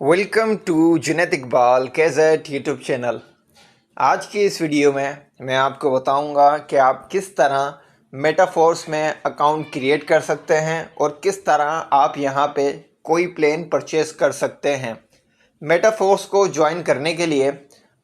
Welcome to Junaid Iqbal कैज़ेट YouTube channel. आज की इस वीडियो में मैं आपको बताऊंगा कि आप किस तरह मेटाफोर्स में अकाउंट क्रिएट कर सकते हैं और किस तरह आप यहां पे कोई प्लेन परचेस कर सकते हैं। मेटाफोर्स को ज्वाइन करने के लिए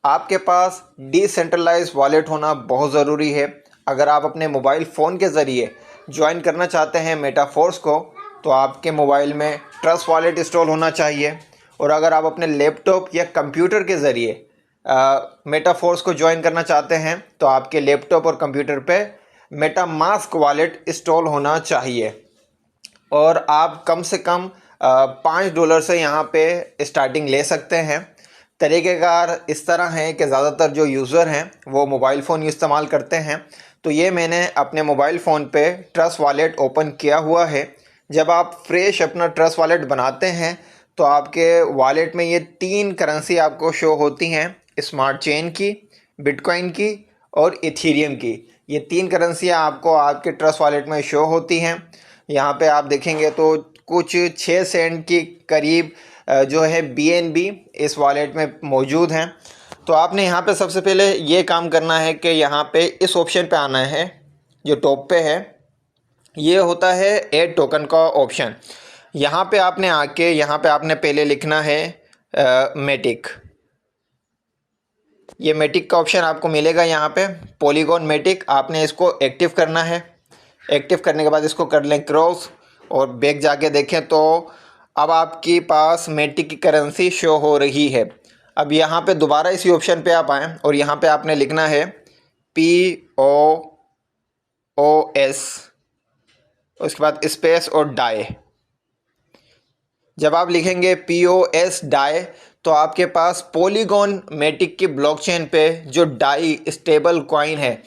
आपके पास डिसेंट्रलाइज्ड वॉलेट होना बहुत ज़रूरी है। अगर आप अपने मोबाइल फ़ोन के ज़रिए ज्वाइन करना चाहते हैं मेटाफोर्स को, तो आपके मोबाइल में ट्रस्ट वॉलेट इंस्टॉल होना चाहिए। और अगर आप अपने लैपटॉप या कंप्यूटर के ज़रिए मेटाफोर्स को ज्वाइन करना चाहते हैं, तो आपके लैपटॉप और कंप्यूटर पे मेटामास्क वॉलेट इंस्टॉल होना चाहिए। और आप कम से कम $5 से यहाँ पे स्टार्टिंग ले सकते हैं। तरीक़ेकार इस तरह हैं कि ज़्यादातर जो यूज़र हैं वो मोबाइल फ़ोन इस्तेमाल करते हैं, तो ये मैंने अपने मोबाइल फ़ोन पे ट्रस्ट वॉलेट ओपन किया हुआ है। जब आप फ्रेश अपना ट्रस्ट वॉलेट बनाते हैं तो आपके वॉलेट में ये 3 करेंसी आपको शो होती हैं, स्मार्ट चेन की, बिटकॉइन की और इथेरियम की। ये 3 करेंसियाँ आपको आपके ट्रस्ट वॉलेट में शो होती हैं। यहाँ पे आप देखेंगे तो कुछ 6 सेंट की करीब जो है BNB इस वॉलेट में मौजूद हैं। तो आपने यहाँ पे सबसे पहले ये काम करना है कि यहाँ पे इस ऑप्शन पे आना है जो टॉप पे है। ये होता है ऐड टोकन का ऑप्शन। यहाँ पे आपने आके यहाँ पे आपने पहले लिखना है मेटिक। ये मेटिक का ऑप्शन आपको मिलेगा यहाँ पे, पॉलीगॉन मेटिक। आपने इसको एक्टिव करना है। एक्टिव करने के बाद इसको कर लें क्रॉस और बैक जाके देखें तो अब आपके पास मेटिक की करेंसी शो हो रही है। अब यहाँ पे दोबारा इसी ऑप्शन पे आप आएँ और यहाँ पे आपने लिखना है POOS, उसके बाद स्पेस और डाई। जब आप लिखेंगे POS डाई तो आपके पास पॉलीगॉन मेटिक की ब्लॉकचेन पे जो डाई स्टेबल कॉइन है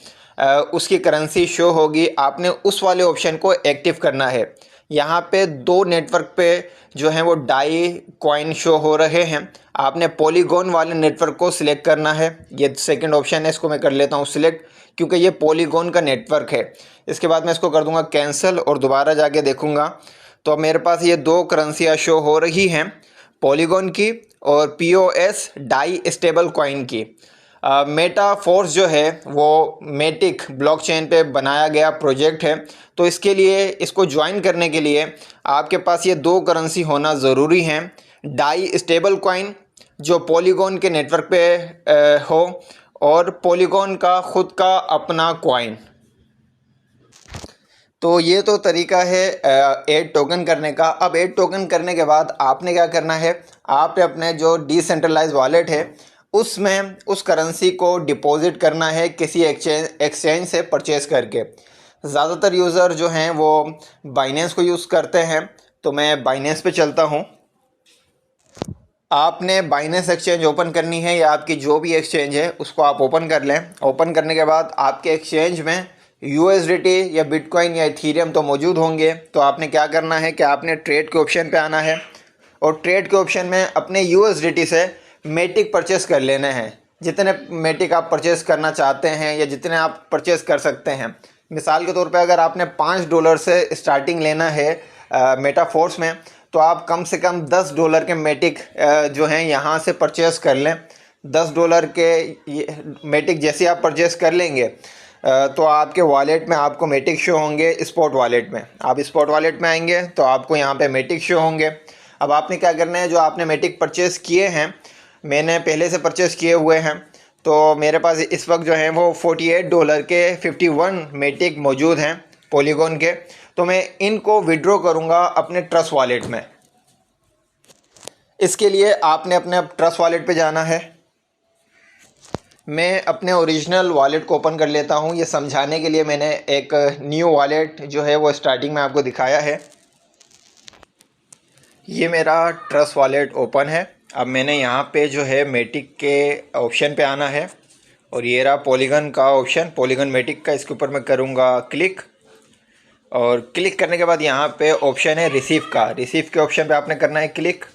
उसकी करेंसी शो होगी। आपने उस वाले ऑप्शन को एक्टिव करना है। यहाँ पे 2 नेटवर्क पे जो है वो डाई कॉइन शो हो रहे हैं। आपने पॉलीगॉन वाले नेटवर्क को सिलेक्ट करना है। ये सेकंड ऑप्शन है, इसको मैं कर लेता हूँ सिलेक्ट, क्योंकि ये पॉलीगॉन का नेटवर्क है। इसके बाद मैं इसको कर दूंगा कैंसिल और दोबारा जाके देखूंगा तो अब मेरे पास ये 2 करेंसियाँ शो हो रही हैं, पॉलीगॉन की और POS डाई स्टेबल कॉइन की। मेटाफोर्स जो है वो मेटिक ब्लॉकचेन पे बनाया गया प्रोजेक्ट है, तो इसके लिए इसको ज्वाइन करने के लिए आपके पास ये 2 करेंसी होना ज़रूरी हैं। डाई स्टेबल कॉइन जो पॉलीगॉन के नेटवर्क पे हो, और पॉलीगॉन का ख़ुद का अपना कॉइन। तो ये तो तरीका है ऐड टोकन करने का। अब ऐड टोकन करने के बाद आपने क्या करना है, आपने अपने जो डिसेंट्रलाइज वॉलेट है उसमें उस करेंसी को डिपॉजिट करना है किसी एक्सचेंज से परचेज़ करके। ज़्यादातर यूज़र जो हैं वो बाइनेंस को यूज़ करते हैं, तो मैं बाइनेंस पे चलता हूँ। आपने बाइनेंस एक्सचेंज ओपन करनी है या आपकी जो भी एक्सचेंज है उसको आप ओपन कर लें। ओपन करने के बाद आपके एक्सचेंज में USDT या बिटकॉइन या इथेरियम तो मौजूद होंगे। तो आपने क्या करना है कि आपने ट्रेड के ऑप्शन पे आना है और ट्रेड के ऑप्शन में अपने USDT से मेटिक परचेस कर लेने हैं। जितने मेटिक आप परचेस करना चाहते हैं या जितने आप परचेस कर सकते हैं। मिसाल के तौर पे अगर आपने $5 से स्टार्टिंग लेना है मेटाफोर्स में, तो आप कम से कम $10 के मेटिक जो हैं यहाँ से परचेस कर लें। $10 के मेटिक जैसे आप परचेस कर लेंगे तो आपके वॉलेट में आपको मेटिक शो होंगे। स्पॉट वॉलेट में आप स्पॉट वॉलेट में आएंगे तो आपको यहाँ पे मेटिक शो होंगे। अब आपने क्या करना है, जो आपने मेटिक परचेस किए हैं, मैंने पहले से परचेस किए हुए हैं, तो मेरे पास इस वक्त जो है वो $48 के 51 मेटिक मौजूद हैं पॉलीगॉन के। तो मैं इनको विड्रॉ करूँगा अपने ट्रस्ट वॉलेट में। इसके लिए आपने अपने ट्रस्ट वॉलेट पे जाना है। मैं अपने ओरिजिनल वॉलेट को ओपन कर लेता हूँ। ये समझाने के लिए मैंने एक न्यू वॉलेट जो है वो स्टार्टिंग में आपको दिखाया है। ये मेरा ट्रस्ट वॉलेट ओपन है। अब मैंने यहाँ पे जो है मेटिक के ऑप्शन पे आना है और ये रहा पॉलीगॉन का ऑप्शन, पॉलीगॉन मेटिक का। इसके ऊपर मैं करूँगा क्लिक और क्लिक करने के बाद यहाँ पे ऑप्शन है रिसीव का। रिसीव के ऑप्शन पे आपने करना है क्लिक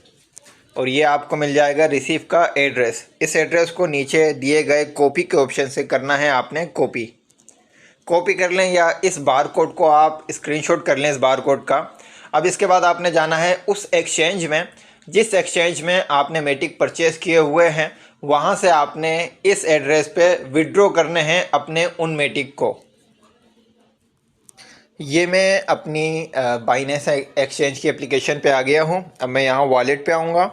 और ये आपको मिल जाएगा रिसीव का एड्रेस। इस एड्रेस को नीचे दिए गए कॉपी के ऑप्शन से करना है आपने कॉपी कर लें, या इस बार कोड को आप स्क्रीनशॉट कर लें इस बार कोड का। अब इसके बाद आपने जाना है उस एक्सचेंज में जिस एक्सचेंज में आपने मेटिक परचेज़ किए हुए हैं वहाँ से आपने इस एड्रेस पे विड्रॉ करने हैं अपने उन मेटिक को। ये मैं अपनी बाइनेंस एक्सचेंज की एप्लीकेशन पे आ गया हूँ। अब मैं यहाँ वॉलेट पे आऊँगा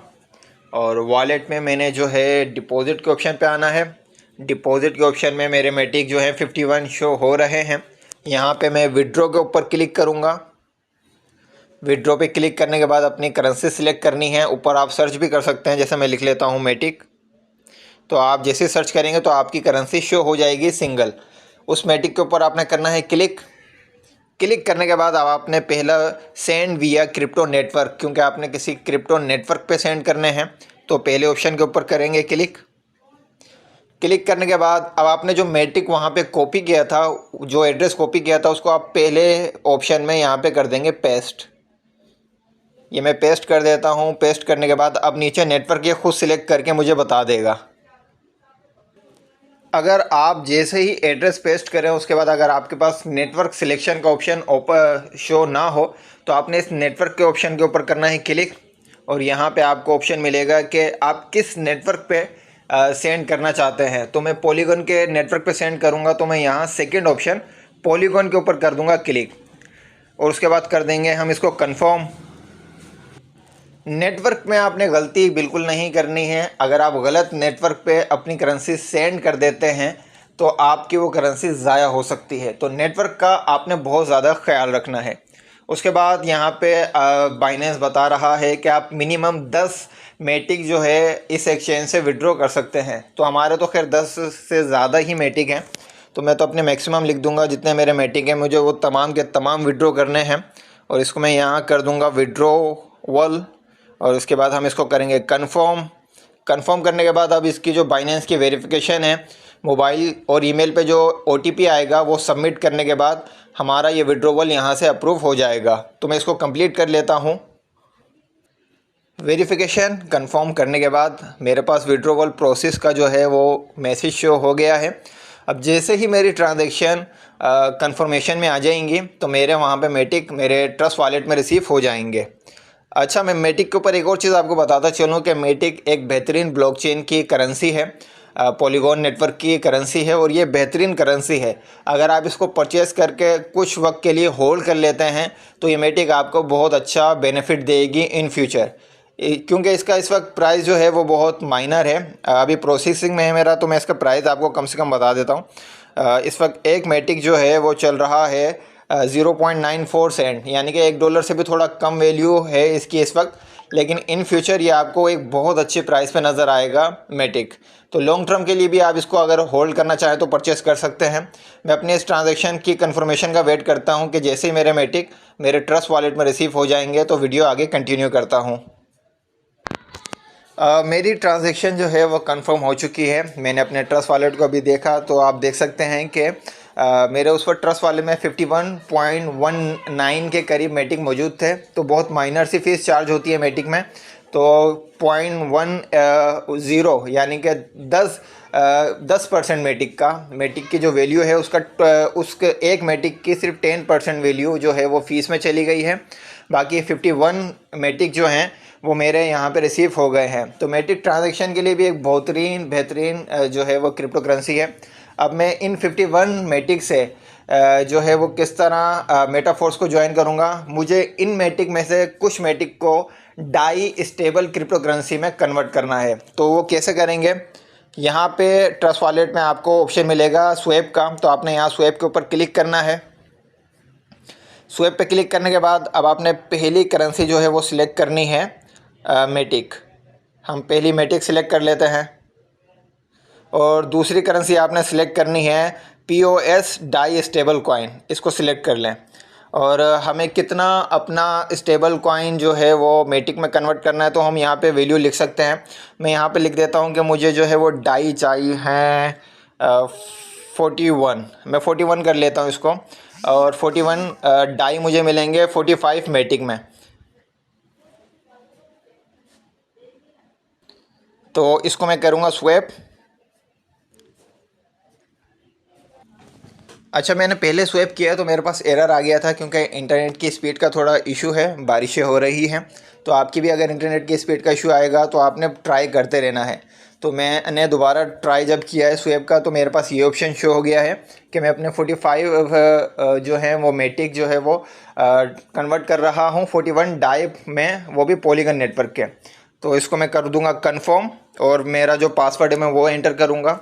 और वॉलेट में मैंने जो है डिपॉज़िट के ऑप्शन पे आना है। डिपॉज़िट के ऑप्शन में मेरे मेटिक जो है 51 शो हो रहे हैं। यहाँ पे मैं विड्रॉ के ऊपर क्लिक करूँगा। विड्रॉ पे क्लिक करने के बाद अपनी करेंसी सिलेक्ट करनी है। ऊपर आप सर्च भी कर सकते हैं, जैसे मैं लिख लेता हूँ मेटिक। तो आप जैसे सर्च करेंगे तो आपकी करेंसी शो हो जाएगी सिंगल। उस मेटिक के ऊपर आपने करना है क्लिक। क्लिक करने के बाद अब आपने पहला सेंड विया क्रिप्टो नेटवर्क, क्योंकि आपने किसी क्रिप्टो नेटवर्क पे सेंड करने हैं, तो पहले ऑप्शन के ऊपर करेंगे क्लिक। क्लिक करने के बाद अब आपने जो मेटिक वहाँ पे कॉपी किया था, जो एड्रेस कॉपी किया था, उसको आप पहले ऑप्शन में यहाँ पे कर देंगे पेस्ट। ये मैं पेस्ट कर देता हूँ। पेस्ट करने के बाद अब नीचे नेटवर्क ये खुद सिलेक्ट करके मुझे बता देगा। अगर आप जैसे ही एड्रेस पेस्ट करें उसके बाद अगर आपके पास नेटवर्क सिलेक्शन का ऑप्शन ओपन शो ना हो तो आपने इस नेटवर्क के ऑप्शन के ऊपर करना है क्लिक। और यहाँ पे आपको ऑप्शन मिलेगा कि आप किस नेटवर्क पे सेंड करना चाहते हैं। तो मैं पॉलीगॉन के नेटवर्क पे सेंड करूँगा, तो मैं यहाँ सेकंड ऑप्शन पॉलीगॉन के ऊपर कर दूँगा क्लिक। और उसके बाद कर देंगे हम इसको कन्फर्म। नेटवर्क में आपने गलती बिल्कुल नहीं करनी है। अगर आप गलत नेटवर्क पे अपनी करेंसी सेंड कर देते हैं तो आपकी वो करेंसी ज़ाया हो सकती है। तो नेटवर्क का आपने बहुत ज़्यादा ख्याल रखना है। उसके बाद यहाँ पे बाइनेंस बता रहा है कि आप मिनिमम 10 मेटिक जो है इस एक्सचेंज से विड्रॉ कर सकते हैं। तो हमारे तो खैर 10 से ज़्यादा ही मेटिक हैं, तो मैं तो अपने मैक्सिमम लिख दूंगा। जितने मेरे मेटिक हैं मुझे वो तमाम के तमाम विड्रॉ करने हैं। और इसको मैं यहाँ कर दूंगा विड्रॉवल। और उसके बाद हम इसको करेंगे कन्फर्म। कन्फर्म करने के बाद अब इसकी जो बाइनेंस की वेरिफिकेशन है, मोबाइल और ईमेल पे जो OTP आएगा वो सबमिट करने के बाद हमारा ये विड्रॉवल यहाँ से अप्रूव हो जाएगा। तो मैं इसको कंप्लीट कर लेता हूँ। वेरिफिकेशन कंफर्म करने के बाद मेरे पास विड्रॉवल प्रोसेस का जो है वो मैसेज शो हो गया है। अब जैसे ही मेरी ट्रांजैक्शन कंफर्मेशन में आ जाएंगी तो मेरे वहाँ पे मेटिक मेरे ट्रस्ट वॉलेट में रिसीव हो जाएंगे। अच्छा, मैं मेटिक के ऊपर एक और चीज़ आपको बताता चलूँ कि मेटिक एक बेहतरीन ब्लॉकचेन की करेंसी है, पॉलीगॉन नेटवर्क की करेंसी है और ये बेहतरीन करेंसी है। अगर आप इसको परचेज़ करके कुछ वक्त के लिए होल्ड कर लेते हैं तो ये मेटिक आपको बहुत अच्छा बेनिफिट देगी इन फ्यूचर, क्योंकि इसका इस वक्त प्राइस जो है वो बहुत माइनर है। अभी प्रोसेसिंग में है मेरा, तो मैं इसका प्राइस आपको कम से कम बता देता हूँ। इस वक्त एक मेटिक जो है वो चल रहा है 0.94 सेंट, यानी कि $1 से भी थोड़ा कम वैल्यू है इसकी इस वक्त। लेकिन इन फ्यूचर ये आपको एक बहुत अच्छे प्राइस पे नज़र आएगा मेटिक। तो लॉन्ग टर्म के लिए भी आप इसको अगर होल्ड करना चाहें तो परचेस कर सकते हैं। मैं अपनी इस ट्रांजैक्शन की कंफर्मेशन का वेट करता हूं कि जैसे ही मेरे मेटिक मेरे ट्रस्ट वॉलेट में रिसीव हो जाएंगे तो वीडियो आगे कंटिन्यू करता हूं। मेरी ट्रांजैक्शन जो है वो कंफर्म हो चुकी है। मैंने अपने ट्रस्ट वॉलेट को अभी देखा तो आप देख सकते हैं कि मेरे उस पर ट्रस्ट वॉलेट में 51.19 के करीब मेटिक मौजूद थे। तो बहुत माइनर सी फीस चार्ज होती है मेटिक में, तो 0.10 यानी कि 10% मेटिक की जो वैल्यू है उसके एक मेटिक की सिर्फ 10% वैल्यू जो है वो फ़ीस में चली गई है। बाकी 51 मेटिक जो हैं वो मेरे यहाँ पे रिसीव हो गए हैं। तो मेटिक ट्रांजैक्शन के लिए भी एक बेहतरीन जो है वो क्रिप्टो करेंसी है। अब मैं इन 51 मेटिक से जो है वो किस तरह मेटाफोर्स को ज्वाइन करूँगा, मुझे इन मेटिक में से कुछ मेटिक को डाई स्टेबल क्रिप्टो करेंसी में कन्वर्ट करना है। तो वो कैसे करेंगे, यहाँ पे ट्रस्ट वॉलेट में आपको ऑप्शन मिलेगा स्वैप का। तो आपने यहाँ स्वैप के ऊपर क्लिक करना है। स्वैप पे क्लिक करने के बाद अब आपने पहली करेंसी जो है वो सिलेक्ट करनी है मेटिक। हम पहली मेटिक सिलेक्ट कर लेते हैं। और दूसरी करेंसी आपने सिलेक्ट करनी है POS डाई स्टेबल कॉइन, इसको सिलेक्ट कर लें। और हमें कितना अपना स्टेबल कॉइन जो है वो मेटिक में कन्वर्ट करना है तो हम यहाँ पे वैल्यू लिख सकते हैं। मैं यहाँ पे लिख देता हूँ कि मुझे जो है वो डाई चाहिए हैं 41। मैं 41 कर लेता हूँ इसको। और 41 डाई मुझे मिलेंगे 45 मेटिक में। तो इसको मैं करूँगा स्वैप। अच्छा, मैंने पहले स्वैप किया तो मेरे पास एरर आ गया था क्योंकि इंटरनेट की स्पीड का थोड़ा इशू है, बारिशें हो रही हैं। तो आपकी भी अगर इंटरनेट की स्पीड का इशू आएगा तो आपने ट्राई करते रहना है। तो मैंने दोबारा ट्राई जब किया है स्वेप का, तो मेरे पास ये ऑप्शन शो हो गया है कि मैं अपने 45 जो है वो मेटिक जो है वो कन्वर्ट कर रहा हूँ 41 डाई में, वो भी पॉलीगन नेटवर्क के। तो इसको मैं कर दूंगा कन्फर्म और मेरा जो पासवर्ड है मैं वो एंटर करूँगा।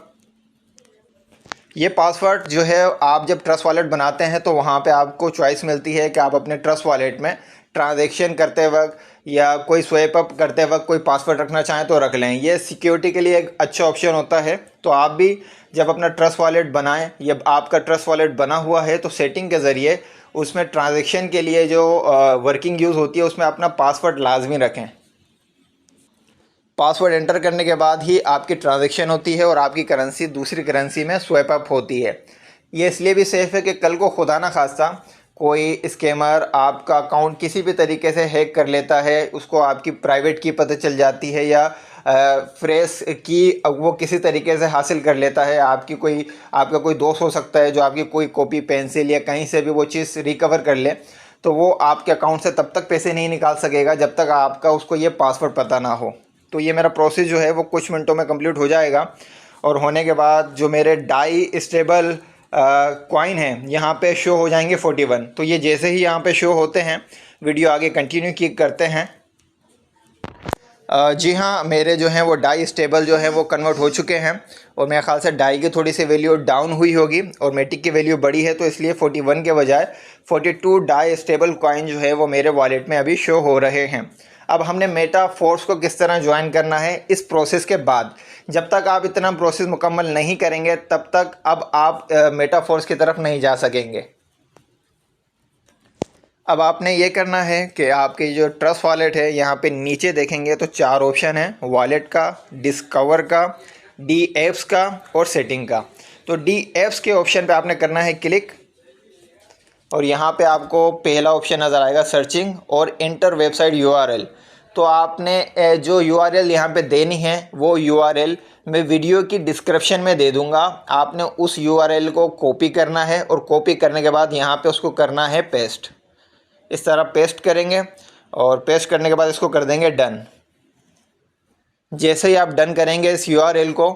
ये पासवर्ड जो है आप जब ट्रस्ट वॉलेट बनाते हैं तो वहाँ पे आपको चॉइस मिलती है कि आप अपने ट्रस्ट वॉलेट में ट्रांजैक्शन करते वक्त या कोई स्वैप अप करते वक्त कोई पासवर्ड रखना चाहें तो रख लें। ये सिक्योरिटी के लिए एक अच्छा ऑप्शन होता है। तो आप भी जब अपना ट्रस्ट वॉलेट बनाएं या आपका ट्रस्ट वॉलेट बना हुआ है तो सेटिंग के ज़रिए उसमें ट्रांजैक्शन के लिए जो वर्किंग यूज़ होती है उसमें अपना पासवर्ड लाजमी रखें। पासवर्ड एंटर करने के बाद ही आपकी ट्रांजैक्शन होती है और आपकी करेंसी दूसरी करेंसी में स्वैप अप होती है। ये इसलिए भी सेफ़ है कि कल को खुदा ना खास्ता कोई स्कैमर आपका अकाउंट किसी भी तरीके से हैक कर लेता है, उसको आपकी प्राइवेट की पता चल जाती है या फ्रेश की वो किसी तरीके से हासिल कर लेता है। आपका कोई दोस्त हो सकता है जो आपकी कोई कॉपी पेंसिल या कहीं से भी वो चीज़ रिकवर कर ले, तो वो आपके अकाउंट से तब तक पैसे नहीं निकाल सकेगा जब तक आपका उसको ये पासवर्ड पता ना हो। तो ये मेरा प्रोसेस जो है वो कुछ मिनटों में कंप्लीट हो जाएगा और होने के बाद जो मेरे डाई स्टेबल कॉइन हैं यहाँ पे शो हो जाएंगे 41। तो ये जैसे ही यहाँ पे शो होते हैं वीडियो आगे कंटिन्यू की करते हैं। जी हाँ, मेरे जो हैं वो डाई स्टेबल जो है वो कन्वर्ट हो चुके हैं और मेरे ख्याल से डाई की थोड़ी सी वैल्यू डाउन हुई होगी और मेटिक की वैल्यू बढ़ी है, तो इसलिए 41 के बजाय 42 डाई स्टेबल कॉइन जो है वो मेरे वॉलेट में अभी शो हो रहे हैं। अब हमने मेटाफोर्स को किस तरह ज्वाइन करना है इस प्रोसेस के बाद, जब तक आप इतना प्रोसेस मुकम्मल नहीं करेंगे तब तक अब आप मेटाफोर्स की तरफ नहीं जा सकेंगे। अब आपने ये करना है कि आपकी जो ट्रस्ट वॉलेट है यहाँ पे नीचे देखेंगे तो 4 ऑप्शन है, वॉलेट का, डिस्कवर का, डी एप्स का और सेटिंग का। तो डी एप्स के ऑप्शन पे आपने करना है क्लिक और यहाँ पे आपको पहला ऑप्शन नज़र आएगा सर्चिंग और इंटर वेबसाइट यूआरएल। तो आपने जो यूआरएल यहाँ पे देनी है वो यूआरएल मैं वीडियो की डिस्क्रिप्शन में दे दूँगा। आपने उस यूआरएल को कॉपी करना है और कॉपी करने के बाद यहाँ पे उसको करना है पेस्ट। इस तरह पेस्ट करेंगे और पेस्ट करने के बाद इसको कर देंगे डन। जैसे ही आप डन करेंगे इस यूआरएल को,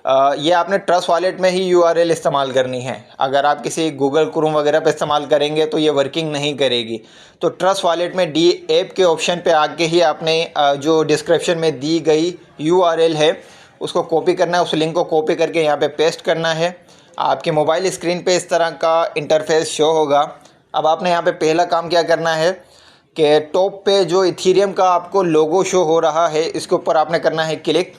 ये आपने ट्रस्ट वॉलेट में ही यूआरएल इस्तेमाल करनी है। अगर आप किसी गूगल क्रोम वगैरह पे इस्तेमाल करेंगे तो ये वर्किंग नहीं करेगी। तो ट्रस्ट वॉलेट में डी ऐप के ऑप्शन पे आके ही आपने जो डिस्क्रिप्शन में दी गई यूआरएल है उसको कॉपी करना है, उस लिंक को कॉपी करके यहाँ पे पेस्ट करना है। आपके मोबाइल स्क्रीन पे इस तरह का इंटरफेस शो होगा। अब आपने यहाँ पे पहला काम क्या करना है कि टॉप पे जो इथीरियम का आपको लोगो शो हो रहा है इसके ऊपर आपने करना है क्लिक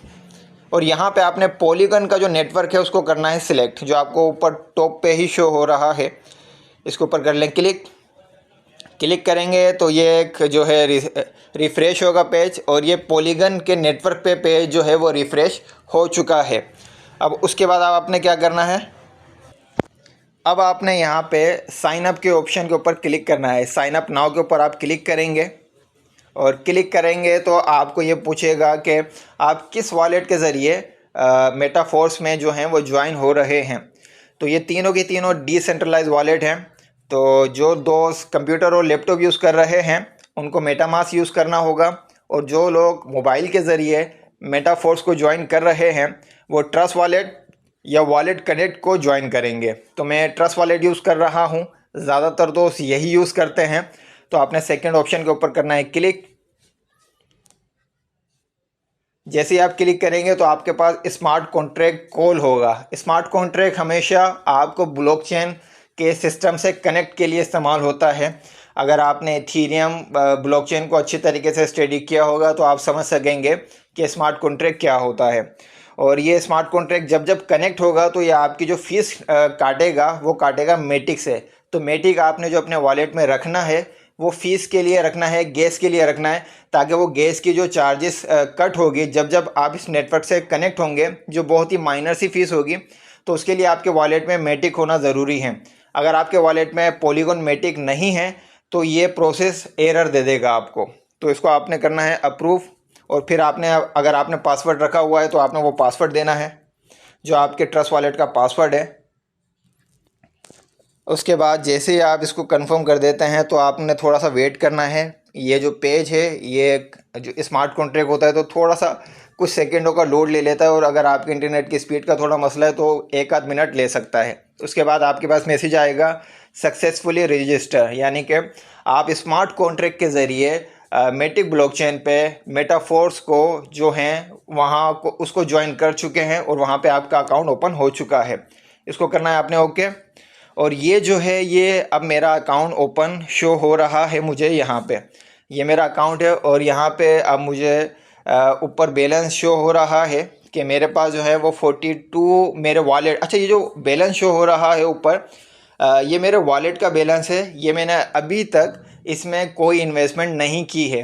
और यहाँ पे आपने पॉलीगन का जो नेटवर्क है उसको करना है सिलेक्ट, जो आपको ऊपर टॉप पे ही शो हो रहा है। इसके ऊपर कर लें क्लिक। क्लिक करेंगे तो ये एक जो है रिफ़्रेश होगा पेज और ये पॉलीगन के नेटवर्क पे पेज जो है वो रिफ़्रेश हो चुका है। अब उसके बाद आपने क्या करना है, अब आपने यहाँ पे साइन अप के ऑप्शन के ऊपर क्लिक करना है। साइन अप नाउ के ऊपर आप क्लिक करेंगे और क्लिक करेंगे तो आपको ये पूछेगा कि आप किस वॉलेट के ज़रिए मेटाफोर्स में जो हैं वो ज्वाइन हो रहे हैं। तो ये तीनों की तीनों डिसेंट्रलाइज वॉलेट हैं। तो जो दोस्त कंप्यूटर और लैपटॉप यूज़ कर रहे हैं उनको मेटामास्क यूज़ करना होगा और जो लोग मोबाइल के ज़रिए मेटाफोर्स को ज्वाइन कर रहे हैं वो ट्रस्ट वॉलेट या वॉलेट कनेक्ट को ज्वाइन करेंगे। तो मैं ट्रस्ट वॉलेट यूज़ कर रहा हूँ, ज़्यादातर दोस्त यही यूज़ करते हैं। तो आपने सेकंड ऑप्शन के ऊपर करना है क्लिक। जैसे ही आप क्लिक करेंगे तो आपके पास स्मार्ट कॉन्ट्रैक्ट कॉल होगा। स्मार्ट कॉन्ट्रैक्ट हमेशा आपको ब्लॉकचेन के सिस्टम से कनेक्ट के लिए इस्तेमाल होता है। अगर आपने इथीरियम ब्लॉकचेन को अच्छी तरीके से स्टडी किया होगा तो आप समझ सकेंगे कि स्मार्ट कॉन्ट्रैक्ट क्या होता है। और ये स्मार्ट कॉन्ट्रैक्ट जब जब कनेक्ट होगा तो ये आपकी जो फीस काटेगा वो काटेगा मेटिक से। तो मेटिक आपने जो अपने वॉलेट में रखना है वो फ़ीस के लिए रखना है, गैस के लिए रखना है, ताकि वो गैस की जो चार्जेस कट होगी जब जब आप इस नेटवर्क से कनेक्ट होंगे, जो बहुत ही माइनर सी फ़ीस होगी, तो उसके लिए आपके वॉलेट में मेटिक होना ज़रूरी है। अगर आपके वॉलेट में पॉलीगॉन मेटिक नहीं है तो ये प्रोसेस एरर दे देगा आपको। तो इसको आपने करना है अप्रूव और फिर आपने अगर आपने पासवर्ड रखा हुआ है तो आपने वो पासवर्ड देना है जो आपके ट्रस्ट वॉलेट का पासवर्ड है। उसके बाद जैसे ही आप इसको कंफर्म कर देते हैं तो आपने थोड़ा सा वेट करना है। ये जो पेज है ये जो स्मार्ट कॉन्ट्रैक्ट होता है तो थोड़ा सा कुछ सेकंडों का लोड ले लेता है, और अगर आपके इंटरनेट की स्पीड का थोड़ा मसला है तो एक आध मिनट ले सकता है। उसके बाद आपके पास मैसेज आएगा सक्सेसफुली रजिस्टर, यानी कि आप स्मार्ट कॉन्ट्रैक्ट के ज़रिए मेटिक ब्लॉकचेन पे मेटाफोर्स को जो हैं वहाँ को उसको ज्वाइन कर चुके हैं और वहाँ पे आपका अकाउंट ओपन हो चुका है। इसको करना है आपने ओके। और ये जो है ये अब मेरा अकाउंट ओपन शो हो रहा है मुझे यहाँ पे, ये मेरा अकाउंट है और यहाँ पे अब मुझे ऊपर बैलेंस शो हो रहा है कि मेरे पास जो है वो 42 मेरे वॉलेट। अच्छा, ये जो बैलेंस शो हो रहा है ऊपर ये मेरे वॉलेट का बैलेंस है। ये मैंने अभी तक इसमें कोई इन्वेस्टमेंट नहीं की है।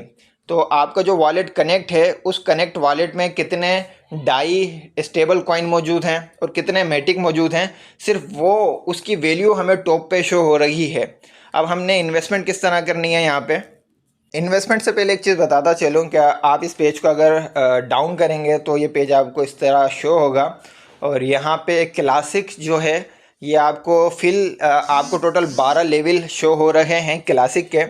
तो आपका जो वॉलेट कनेक्ट है उस कनेक्ट वॉलेट में कितने डाई स्टेबल कॉइन मौजूद हैं और कितने मेटिक मौजूद हैं, सिर्फ वो उसकी वैल्यू हमें टॉप पे शो हो रही है। अब हमने इन्वेस्टमेंट किस तरह करनी है यहाँ पे। इन्वेस्टमेंट से पहले एक चीज़ बताता चलूँ, क्या आप इस पेज को अगर डाउन करेंगे तो ये पेज आपको इस तरह शो होगा, और यहाँ पे क्लासिक जो है ये आपको टोटल 12 लेवल शो हो रहे हैं क्लासिक के,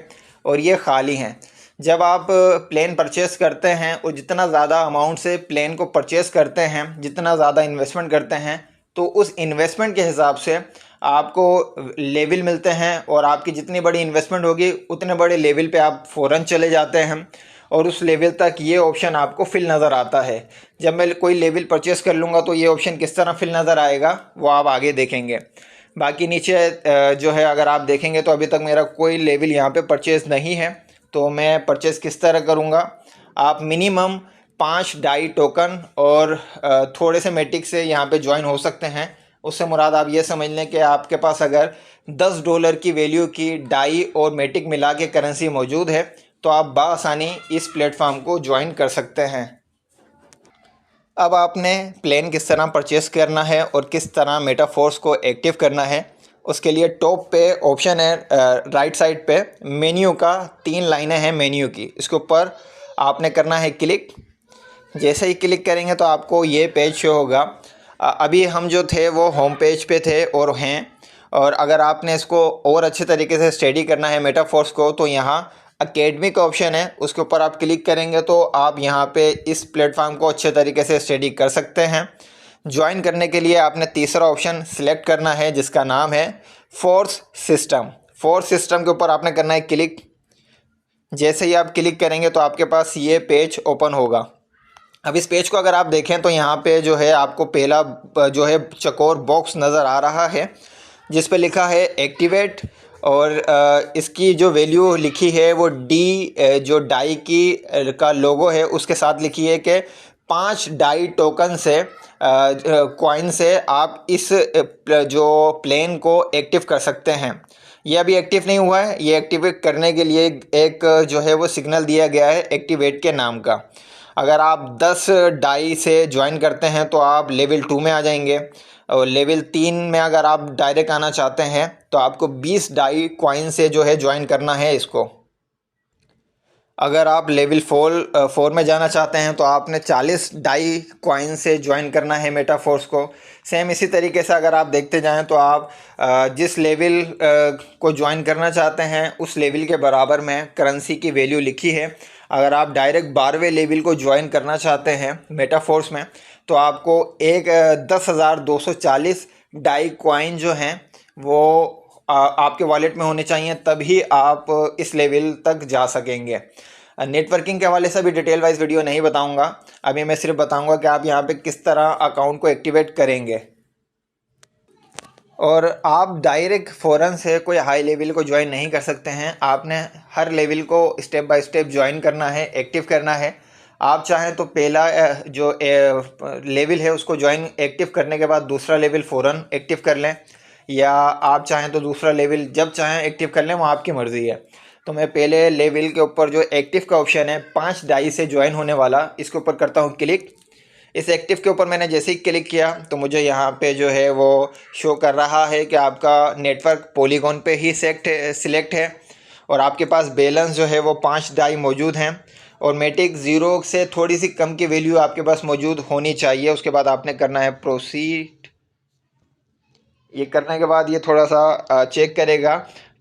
और ये खाली हैं। जब आप प्लेन परचेस करते हैं और जितना ज़्यादा अमाउंट से प्लेन को परचेस करते हैं, जितना ज़्यादा इन्वेस्टमेंट करते हैं, तो उस इन्वेस्टमेंट के हिसाब से आपको लेवल मिलते हैं, और आपकी जितनी बड़ी इन्वेस्टमेंट होगी उतने बड़े लेवल पे आप फ़ौरन चले जाते हैं, और उस लेवल तक ये ऑप्शन आपको फिल नज़र आता है। जब मैं कोई लेवल परचेस कर लूँगा तो ये ऑप्शन किस तरह फिल नज़र आएगा वो आप आगे देखेंगे। बाकी नीचे जो है अगर आप देखेंगे तो अभी तक मेरा कोई लेवल यहाँ पे परचेस नहीं है। तो मैं परचेस किस तरह करूँगा, आप मिनिमम 5 डाई टोकन और थोड़े से मेटिक से यहाँ पे ज्वाइन हो सकते हैं। उससे मुराद आप ये समझ लें कि आपके पास अगर $10 की वैल्यू की डाई और मेटिक मिला के करेंसी मौजूद है तो आप बासानी इस प्लेटफॉर्म को ज्वाइन कर सकते हैं। अब आपने प्लेन किस तरह परचेस करना है और किस तरह मेटाफोर्स को एक्टिव करना है, उसके लिए टॉप पे ऑप्शन है राइट साइड पे मेन्यू का 3 लाइनें हैं मेन्यू की, इसके ऊपर आपने करना है क्लिक। जैसे ही क्लिक करेंगे तो आपको ये पेज शो होगा। अभी हम जो थे वो होम पेज पे थे और हैं, और अगर आपने इसको और अच्छे तरीके से स्टडी करना है मेटाफोर्स को तो यहाँ अकेडमी का ऑप्शन है, उसके ऊपर आप क्लिक करेंगे तो आप यहाँ पे इस प्लेटफॉर्म को अच्छे तरीके से स्टडी कर सकते हैं। ज्वाइन करने के लिए आपने तीसरा ऑप्शन सिलेक्ट करना है जिसका नाम है फोर्स सिस्टम। फोर्स सिस्टम के ऊपर आपने करना है क्लिक। जैसे ही आप क्लिक करेंगे तो आपके पास ये पेज ओपन होगा। अब इस पेज को अगर आप देखें तो यहाँ पे जो है आपको पहला जो है चकोर बॉक्स नज़र आ रहा है जिस पे लिखा है एक्टिवेट, और इसकी जो वैल्यू लिखी है वो डी जो डाई की का लोगो है उसके साथ लिखी है कि 5 डाई टोकन से कॉइन से आप इस जो प्लेन को एक्टिव कर सकते हैं। ये अभी एक्टिव नहीं हुआ है, ये एक्टिवेट करने के लिए एक जो है वो सिग्नल दिया गया है एक्टिवेट के नाम का। अगर आप 10 डाई से ज्वाइन करते हैं तो आप लेवल 2 में आ जाएंगे, और लेवल 3 में अगर आप डायरेक्ट आना चाहते हैं तो आपको 20 डाई कॉइन से जो है ज्वाइन करना है इसको। अगर आप लेवल 4 में जाना चाहते हैं तो आपने 40 डाई कॉइन से ज्वाइन करना है मेटाफोर्स को। सेम इसी तरीके से अगर आप देखते जाएं तो आप जिस लेवल को ज्वाइन करना चाहते हैं उस लेवल के बराबर में करेंसी की वैल्यू लिखी है। अगर आप डायरेक्ट 12वें लेवल को ज्वाइन करना चाहते हैं मेटाफोर्स में तो आपको 10,240 डाई कॉइन जो हैं वो आपके वॉलेट में होने चाहिए, तभी आप इस लेवल तक जा सकेंगे। नेटवर्किंग के हवाले से भी डिटेल वाइज वीडियो नहीं बताऊंगा, अभी मैं सिर्फ बताऊंगा कि आप यहाँ पे किस तरह अकाउंट को एक्टिवेट करेंगे। और आप डायरेक्ट फ़ौरन से कोई हाई लेवल को ज्वाइन नहीं कर सकते हैं, आपने हर लेवल को स्टेप बाय स्टेप ज्वाइन करना है, एक्टिव करना है। आप चाहें तो पहला जो लेवल है उसको ज्वाइन एक्टिव करने के बाद दूसरा लेवल फ़ौरन एक्टिव कर लें, या आप चाहें तो दूसरा लेवल जब चाहें एक्टिव कर लें, वो आपकी मर्ज़ी है। तो मैं पहले लेवल के ऊपर जो एक्टिव का ऑप्शन है 5 डाई से ज्वाइन होने वाला, इसके ऊपर करता हूँ क्लिक। इस एक्टिव के ऊपर मैंने जैसे ही क्लिक किया तो मुझे यहाँ पे जो है वो शो कर रहा है कि आपका नेटवर्क पॉलीगॉन पे ही सिलेक्ट है, और आपके पास बैलेंस जो है वो 5 डाई मौजूद हैं, और मेटिक 0 से थोड़ी सी कम की वैल्यू आपके पास मौजूद होनी चाहिए। उसके बाद आपने करना है प्रोसीड। ये करने के बाद ये थोड़ा सा चेक करेगा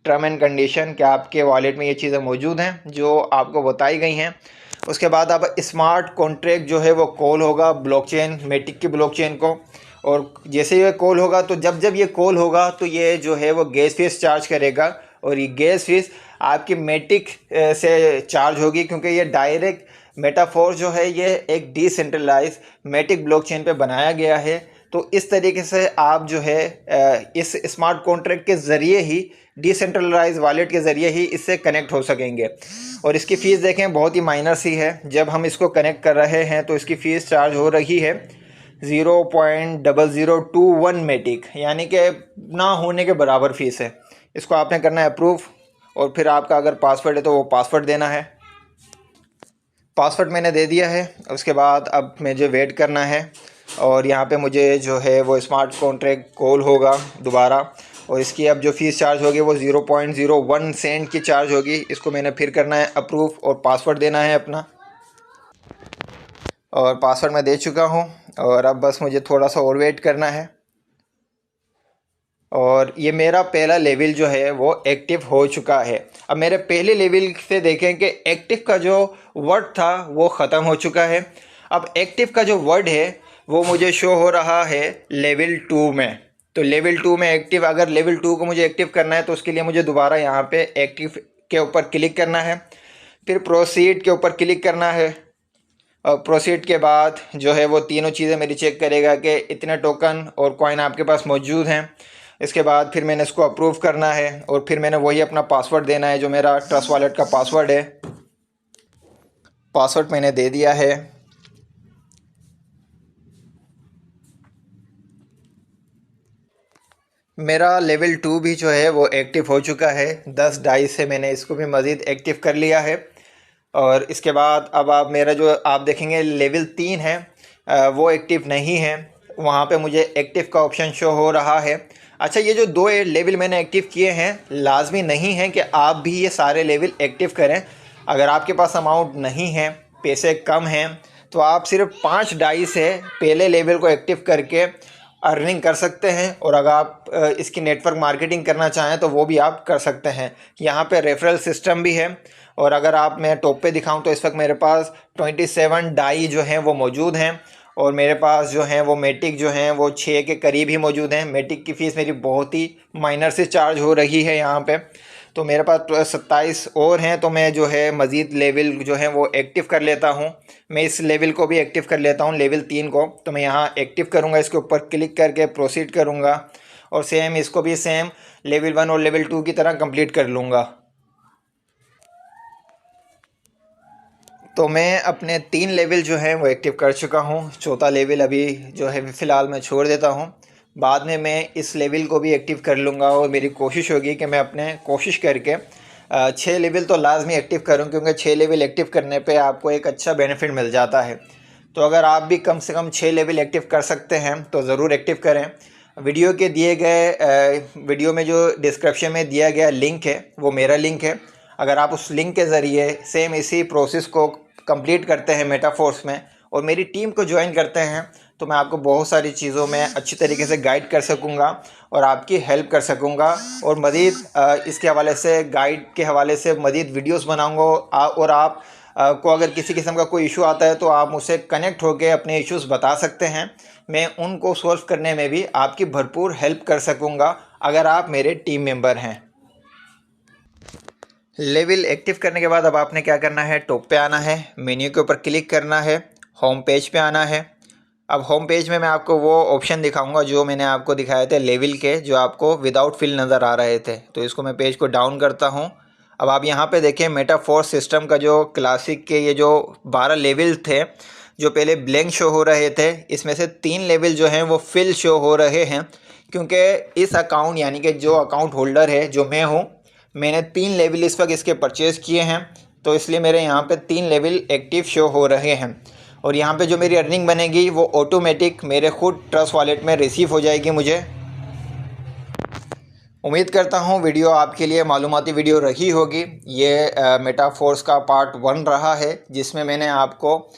टर्म एंड कंडीशन कि आपके वॉलेट में ये चीज़ें मौजूद हैं जो आपको बताई गई हैं। उसके बाद अब स्मार्ट कॉन्ट्रैक्ट जो है वो कॉल होगा ब्लॉकचेन मेटिक की ब्लॉकचेन को, और जैसे ये कॉल होगा तो जब जब ये कॉल होगा तो ये जो है वो गैस फीस चार्ज करेगा, और ये गैस फीस आपकी मेटिक से चार्ज होगी, क्योंकि ये डायरेक्ट मेटाफोर्स जो है ये एक डिसेंट्रलाइज मेटिक ब्लॉकचेन पे बनाया गया है। तो इस तरीके से आप जो है इस स्मार्ट कॉन्ट्रैक्ट के ज़रिए ही डिसेंट्रलाइज वॉलेट के ज़रिए ही इससे कनेक्ट हो सकेंगे। और इसकी फ़ीस देखें बहुत ही माइनर सी है। जब हम इसको कनेक्ट कर रहे हैं तो इसकी फ़ीस चार्ज हो रही है 0.0021 मेटिक, यानी कि ना होने के बराबर फ़ीस है। इसको आपने करना है अप्रूव, और फिर आपका अगर पासवर्ड है तो वो पासवर्ड देना है। पासवर्ड मैंने दे दिया है। उसके बाद अब मुझे वेट करना है, और यहाँ पे मुझे जो है वो स्मार्ट कॉन्ट्रैक्ट कॉल होगा दोबारा, और इसकी अब जो फ़ीस चार्ज होगी वो 0.01 सेंट की चार्ज होगी। इसको मैंने फिर करना है अप्रूव और पासवर्ड देना है अपना, और पासवर्ड मैं दे चुका हूँ। और अब बस मुझे थोड़ा सा और वेट करना है, और ये मेरा पहला लेवल जो है वो एक्टिव हो चुका है। अब मेरे पहले लेवल से देखें कि एक्टिव का जो वर्ड था वो ख़त्म हो चुका है। अब एक्टिव का जो वर्ड है वो मुझे शो हो रहा है लेवल 2 में। तो लेवल 2 में एक्टिव, अगर लेवल 2 को मुझे एक्टिव करना है तो उसके लिए मुझे दोबारा यहाँ पे एक्टिव के ऊपर क्लिक करना है, फिर प्रोसीड के ऊपर क्लिक करना है, और प्रोसीड के बाद जो है वो तीनों चीज़ें मेरी चेक करेगा कि इतने टोकन और कॉइन आपके पास मौजूद हैं। इसके बाद फिर मैंने इसको अप्रूव करना है, और फिर मैंने वही अपना पासवर्ड देना है जो मेरा ट्रस्ट वॉलेट का पासवर्ड है। पासवर्ड मैंने दे दिया है। मेरा लेवल 2 भी जो है वो एक्टिव हो चुका है। 10 डाइस से मैंने इसको भी मज़ीद एक्टिव कर लिया है। और इसके बाद अब आप मेरा जो आप देखेंगे लेवल 3 है वो एक्टिव नहीं है, वहाँ पे मुझे एक्टिव का ऑप्शन शो हो रहा है। अच्छा, ये जो 2 लेवल मैंने एक्टिव किए हैं लाजमी नहीं है कि आप भी ये सारे लेवल एक्टिव करें। अगर आपके पास अमाउंट नहीं है, पैसे कम हैं, तो आप सिर्फ 5 डाई से पहले लेवल को एक्टिव करके अर्निंग कर सकते हैं। और अगर आप इसकी नेटवर्क मार्केटिंग करना चाहें तो वो भी आप कर सकते हैं। यहाँ पे रेफरल सिस्टम भी है। और अगर आप मैं टॉप पे दिखाऊं तो इस वक्त मेरे पास 27 डाई जो हैं वो मौजूद हैं, और मेरे पास जो हैं वो मेटिक जो हैं वो 6 के करीब ही मौजूद हैं। मेटिक की फ़ीस मेरी बहुत ही माइनर से चार्ज हो रही है यहाँ पे। तो मेरे पास 27 और हैं, तो मैं जो है मज़ीद लेवल जो है वो एक्टिव कर लेता हूँ। मैं इस लेवल को भी एक्टिव कर लेता हूँ, लेवल 3 को। तो मैं यहाँ एक्टिव करूँगा, इसके ऊपर क्लिक करके प्रोसीड करूँगा, और सेम इसको भी सेम लेवल 1 और लेवल 2 की तरह कंप्लीट कर लूँगा। तो मैं अपने 3 लेवल जो हैं वो एक्टिव कर चुका हूँ। चौथा लेवल अभी जो है फ़िलहाल मैं छोड़ देता हूँ, बाद में मैं इस लेवल को भी एक्टिव कर लूँगा। और मेरी कोशिश होगी कि मैं अपने कोशिश करके 6 लेवल तो लाजमी एक्टिव करूँ, क्योंकि 6 लेवल एक्टिव करने पे आपको एक अच्छा बेनिफिट मिल जाता है। तो अगर आप भी कम से कम 6 लेवल एक्टिव कर सकते हैं तो ज़रूर एक्टिव करें। वीडियो के दिए गए वीडियो में जो डिस्क्रिप्शन में दिया गया लिंक है वो मेरा लिंक है। अगर आप उस लिंक के ज़रिए सेम इसी प्रोसेस को कंप्लीट करते हैं मेटाफोर्स में और मेरी टीम को ज्वाइन करते हैं, तो मैं आपको बहुत सारी चीज़ों में अच्छी तरीके से गाइड कर सकूंगा और आपकी हेल्प कर सकूंगा। और मज़ीद इसके हवाले से गाइड के हवाले से मज़ीद वीडियोस बनाऊंगा। और आप को अगर किसी किस्म का कोई इशू आता है तो आप मुझसे कनेक्ट होकर अपने इश्यूज़ बता सकते हैं। मैं उनको सॉल्व करने में भी आपकी भरपूर हेल्प कर सकूंगा अगर आप मेरे टीम मेंबर हैं। लेवल एक्टिव करने के बाद अब आपने क्या करना है, टॉप पे आना है, मेन्यू के ऊपर क्लिक करना है, होम पेज पे आना है। अब होम पेज में मैं आपको वो ऑप्शन दिखाऊंगा जो मैंने आपको दिखाए थे लेवल के, जो आपको विदाउट फिल नज़र आ रहे थे। तो इसको मैं पेज को डाउन करता हूँ। अब आप यहाँ पे देखें मेटाफोर्स सिस्टम का जो क्लासिक के ये जो 12 लेवल थे जो पहले ब्लैंक शो हो रहे थे, इसमें से 3 लेवल जो हैं वो फिल शो हो रहे हैं, क्योंकि इस अकाउंट यानी कि जो अकाउंट होल्डर है जो मैं हूँ, मैंने 3 लेवल इस वक्त इसके परचेज़ किए हैं। तो इसलिए मेरे यहाँ पे 3 लेवल एक्टिव शो हो रहे हैं। और यहाँ पे जो मेरी अर्निंग बनेगी वो ऑटोमेटिक मेरे खुद ट्रस्ट वॉलेट में रिसीव हो जाएगी। मुझे उम्मीद करता हूँ वीडियो आपके लिए मालूमाती वीडियो रही होगी। ये मेटाफोर्स का पार्ट 1 रहा है, जिसमें मैंने आपको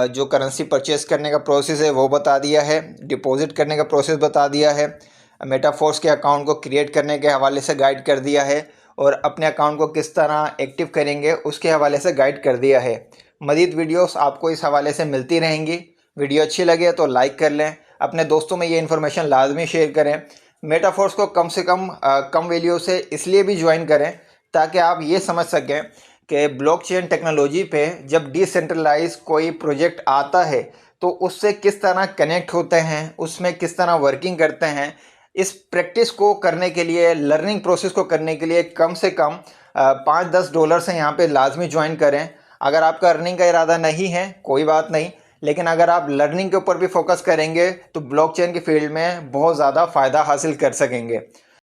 जो करेंसी परचेज़ करने का प्रोसेस है वो बता दिया है, डिपॉजिट करने का प्रोसेस बता दिया है, मेटाफोर्स के अकाउंट को क्रिएट करने के हवाले से गाइड कर दिया है, और अपने अकाउंट को किस तरह एक्टिव करेंगे उसके हवाले से गाइड कर दिया है। मज़ीद वीडियोस आपको इस हवाले से मिलती रहेंगी। वीडियो अच्छी लगे तो लाइक कर लें, अपने दोस्तों में ये इन्फॉर्मेशन लाजमी शेयर करें। मेटाफोर्स को कम से कम वैल्यू से इसलिए भी ज्वाइन करें ताकि आप ये समझ सकें कि ब्लॉकचेन टेक्नोलॉजी पे जब डिसेंट्रलाइज कोई प्रोजेक्ट आता है तो उससे किस तरह कनेक्ट होते हैं, उसमें किस तरह वर्किंग करते हैं। इस प्रैक्टिस को करने के लिए, लर्निंग प्रोसेस को करने के लिए कम से कम $5-10 से यहाँ पे लाजमी ज्वाइन करें। अगर आपका अर्निंग का इरादा नहीं है कोई बात नहीं, लेकिन अगर आप लर्निंग के ऊपर भी फोकस करेंगे तो ब्लॉकचेन की फील्ड में बहुत ज़्यादा फ़ायदा हासिल कर सकेंगे।